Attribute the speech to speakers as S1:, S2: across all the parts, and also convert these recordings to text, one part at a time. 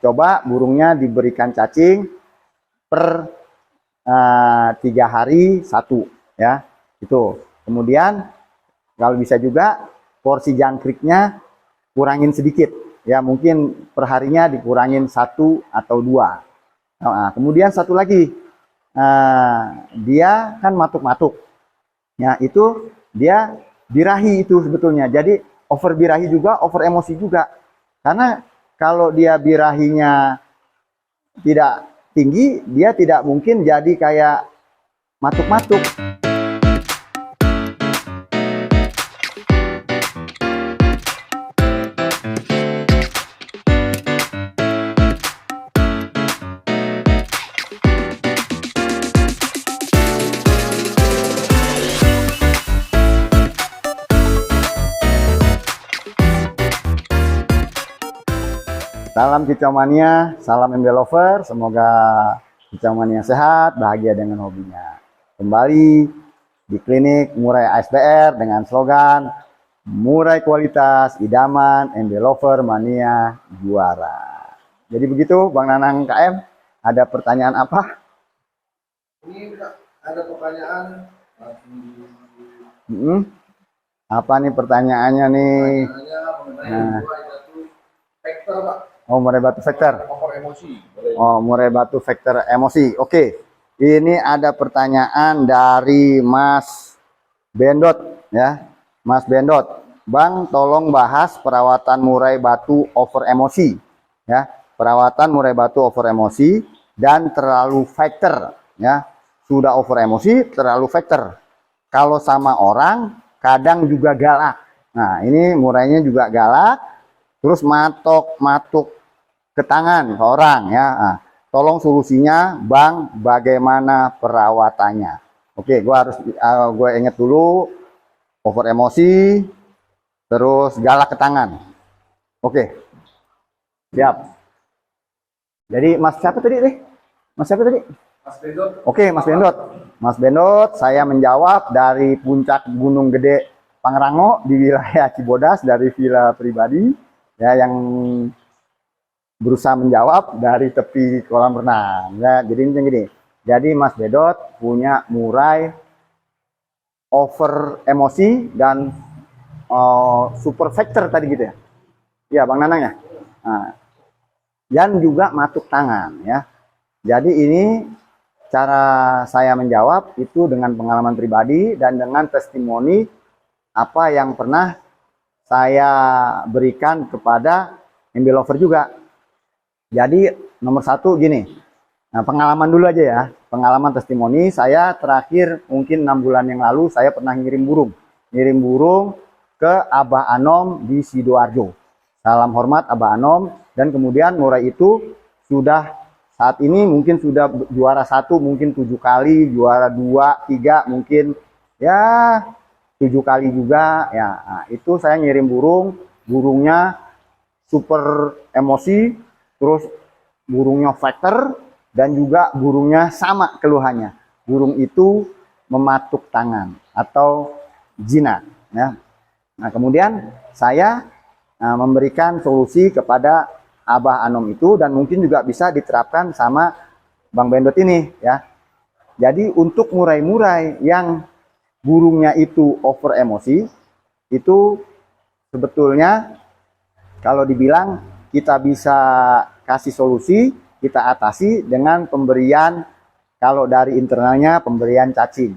S1: coba burungnya diberikan cacing per 3 hari 1 ya, itu. Kemudian kalau bisa juga porsi jangkriknya kurangin sedikit ya, mungkin perharinya dikurangin 1 atau 2. Nah, kemudian satu lagi, dia kan matuk-matuk ya, itu dia birahi itu sebetulnya. Jadi over birahi juga, over emosi juga, karena kalau dia birahinya tidak tinggi, dia tidak mungkin jadi kayak matuk-matuk. Salam Kicau Mania, salam MB Lover, semoga Kicau Mania sehat, bahagia dengan hobinya. Kembali di klinik Murai ASBR dengan slogan Murai kualitas, idaman, MB Lover, mania, juara. Jadi begitu Bang Nanang KM, ada pertanyaan apa?
S2: Ini ada pertanyaan.
S1: Apa nih pertanyaannya nih?
S2: Pertanyaannya mengenai vektor, Pak.
S1: Oh, murai batu vektor.
S2: Over emosi.
S1: Oh, murai batu vektor emosi. Oke. Ini ada pertanyaan dari Mas Bendot ya. Mas Bendot, Bang tolong bahas perawatan murai batu over emosi ya. Perawatan murai batu over emosi dan terlalu vektor ya. Sudah over emosi, terlalu vektor. Kalau sama orang kadang juga galak. Nah, ini murainya juga galak. Terus matuk ke tangan ke orang ya. Nah, tolong solusinya Bang, bagaimana perawatannya? Oke, gue inget dulu, over emosi, terus galak ke tangan. Oke, siap. Jadi Mas siapa tadi deh? Mas siapa tadi?
S2: Mas Bendot.
S1: Oke, Mas Bendot. Mas Bendot, saya menjawab dari puncak Gunung Gede Pangrango di wilayah Cibodas dari villa pribadi. Ya, yang berusaha menjawab dari tepi kolam renang ya. Jadi ini gini, jadi Mas Bedot punya murai over emosi dan super vektor tadi gitu ya. Ya Bang Nanang ya. Nah, dan juga matuk tangan ya. Jadi ini cara saya menjawab itu dengan pengalaman pribadi dan dengan testimoni apa yang pernah saya berikan kepada MB Lover juga. Jadi nomor 1 gini, nah pengalaman dulu aja ya, pengalaman testimoni. Saya terakhir mungkin 6 bulan yang lalu saya pernah ngirim burung ke Abah Anom di Sidoarjo. Salam hormat Abah Anom. Dan kemudian murai itu sudah saat ini mungkin sudah juara 1 mungkin 7 kali, juara 2, 3 mungkin ya 7 kali juga ya. Nah, itu saya ngirim burungnya super emosi, terus burungnya vektor, dan juga burungnya sama keluhannya. Burung itu mematuk tangan atau jinak ya. Nah, kemudian saya memberikan solusi kepada Abah Anom itu, dan mungkin juga bisa diterapkan sama Bang Bendot ini ya. Jadi untuk murai-murai yang burungnya itu over emosi, itu sebetulnya kalau dibilang kita bisa kasih solusi, kita atasi dengan pemberian, kalau dari internalnya pemberian cacing.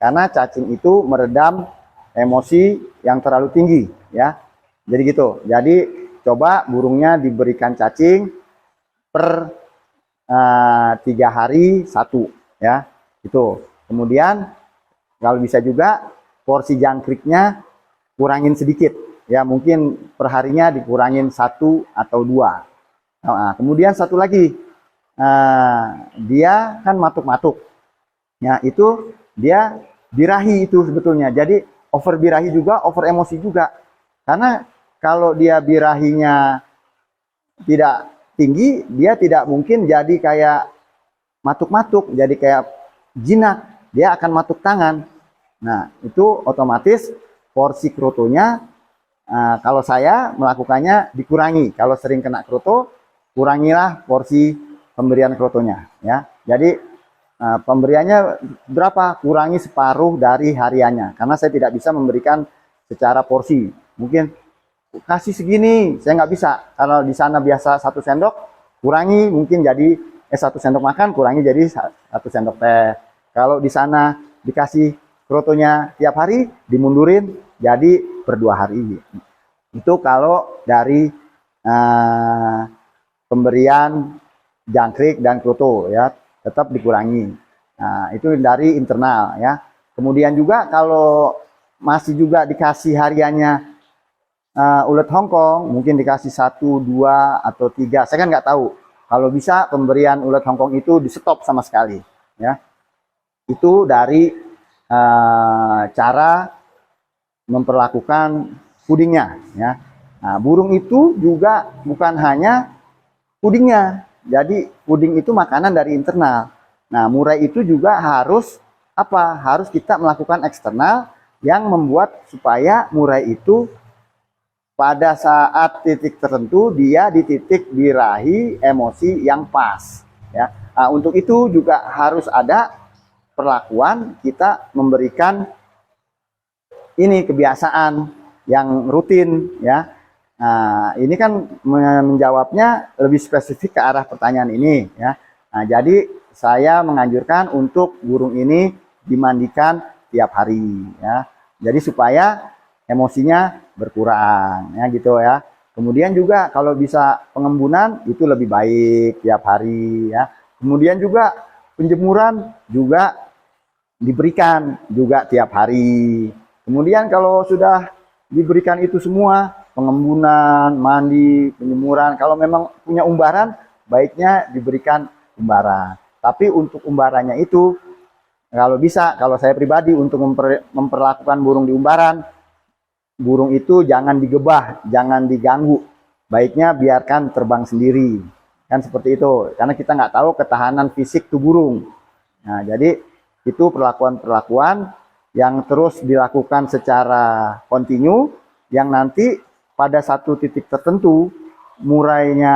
S1: Karena cacing itu meredam emosi yang terlalu tinggi ya. Jadi gitu. Jadi coba burungnya diberikan cacing per 3 hari 1 ya. Itu. Kemudian kalau bisa juga porsi jangkriknya kurangin sedikit ya, mungkin perharinya dikurangin 1 atau 2. Nah, kemudian satu lagi, dia kan matuk-matuk ya, itu dia birahi itu sebetulnya. Jadi over birahi juga, over emosi juga, karena kalau dia birahinya tidak tinggi, dia tidak mungkin jadi kayak matuk-matuk, jadi kayak jinak, dia akan matuk tangan. Nah, itu otomatis porsi krotonya, kalau saya melakukannya dikurangi. Kalau sering kena kroto, kurangilah porsi pemberian krotonya ya. Jadi pemberiannya berapa? Kurangi separuh dari hariannya, karena saya tidak bisa memberikan secara porsi. Mungkin kasih segini, saya nggak bisa. Kalau di sana biasa 1 sendok, kurangi mungkin jadi 1 sendok makan, kurangi jadi 1 sendok teh. Kalau di sana dikasih krotonya tiap hari, dimundurin jadi per 2 hari. Itu kalau dari pemberian jangkrik dan kroto ya, tetap dikurangi. Nah, itu dari internal ya. Kemudian juga kalau masih juga dikasih hariannya ulet Hongkong, mungkin dikasih 1, 2, atau 3, saya kan nggak tahu. Kalau bisa pemberian ulet Hongkong itu di stop sama sekali ya. Itu dari cara memperlakukan pudingnya ya. Nah, burung itu juga bukan hanya pudingnya, jadi puding itu makanan dari internal. Nah, murai itu juga harus apa? Harus kita melakukan eksternal yang membuat supaya murai itu pada saat titik tertentu dia di titik birahi emosi yang pas ya. Nah, untuk itu juga harus ada perlakuan kita memberikan ini kebiasaan yang rutin ya. Nah, ini kan menjawabnya lebih spesifik ke arah pertanyaan ini ya. Nah, jadi saya menganjurkan untuk burung ini dimandikan tiap hari ya. Jadi supaya emosinya berkurang ya gitu ya. Kemudian juga kalau bisa pengembunan itu lebih baik tiap hari ya. Kemudian juga penjemuran juga diberikan juga tiap hari. Kemudian kalau sudah diberikan itu semua, pengembunan, mandi, penjemuran, kalau memang punya umbaran, baiknya diberikan umbaran. Tapi untuk umbarannya itu, kalau bisa, kalau saya pribadi untuk memperlakukan burung di umbaran, burung itu jangan digebah, jangan diganggu. Baiknya biarkan terbang sendiri. Kan seperti itu. Karena kita nggak tahu ketahanan fisik tuh burung. Nah, jadi itu perlakuan-perlakuan yang terus dilakukan secara kontinu, yang nanti pada satu titik tertentu, murainya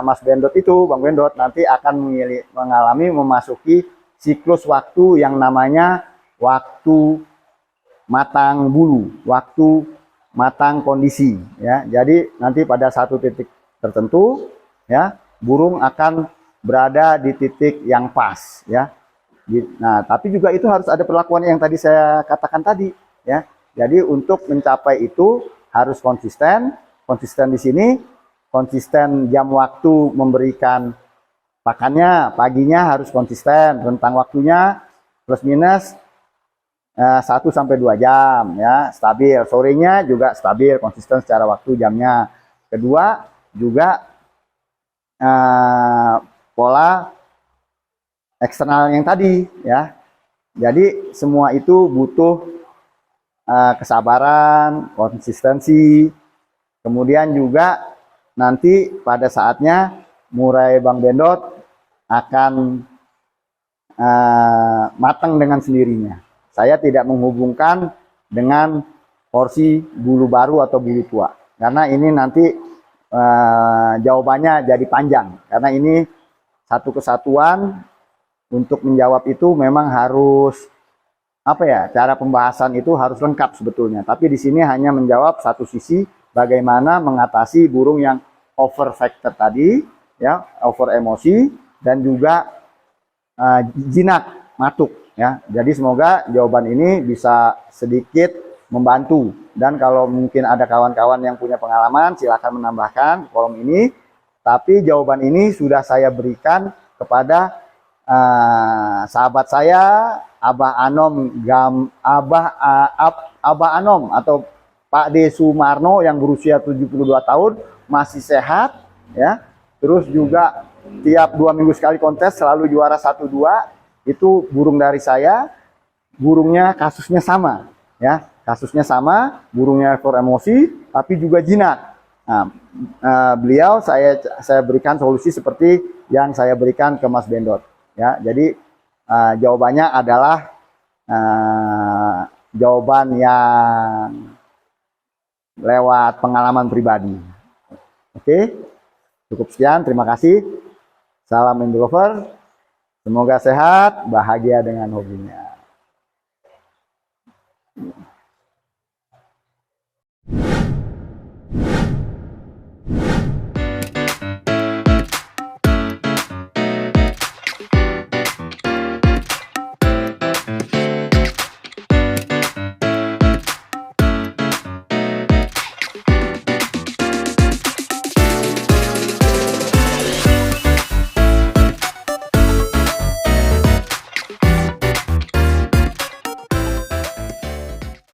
S1: Mas Bendot itu, Bang Bendot, nanti akan mengalami memasuki siklus waktu yang namanya waktu matang bulu, waktu matang kondisi ya. Jadi nanti pada satu titik tertentu ya, burung akan berada di titik yang pas ya. Nah, tapi juga itu harus ada perlakuan yang tadi saya katakan tadi ya. Jadi untuk mencapai itu harus konsisten. Konsisten di sini, konsisten jam waktu memberikan pakannya, paginya harus konsisten, rentang waktunya plus minus 1-2 jam ya, stabil. Sorenya juga stabil, konsisten secara waktu jamnya. Kedua juga pola eksternal yang tadi ya. Jadi semua itu butuh kesabaran, konsistensi. Kemudian juga nanti pada saatnya murai Bang Bendot akan matang dengan sendirinya. Saya tidak menghubungkan dengan porsi bulu baru atau bulu tua, karena ini nanti jawabannya jadi panjang. Karena ini satu kesatuan. Untuk menjawab itu memang harus apa ya, cara pembahasan itu harus lengkap sebetulnya. Tapi di sini hanya menjawab satu sisi, bagaimana mengatasi burung yang over factor tadi ya, over emosi, dan juga jinak matuk ya. Jadi semoga jawaban ini bisa sedikit membantu, dan kalau mungkin ada kawan-kawan yang punya pengalaman silakan menambahkan kolom ini. Tapi jawaban ini sudah saya berikan kepada sahabat saya Abah Anom Abah Anom atau Pak D Sumarno yang berusia 72 tahun, masih sehat ya. Terus juga tiap 2 minggu sekali kontes, selalu juara 1-2. Itu burung dari saya. Burungnya kasusnya sama ya. Kasusnya sama, burungnya ekor emosi tapi juga jinak. Nah, beliau saya berikan solusi seperti yang saya berikan ke Mas Bendot. Ya, jadi jawabannya adalah jawaban yang lewat pengalaman pribadi. Oke, Cukup sekian, terima kasih. Salam Indolover. Semoga sehat, bahagia dengan hobinya.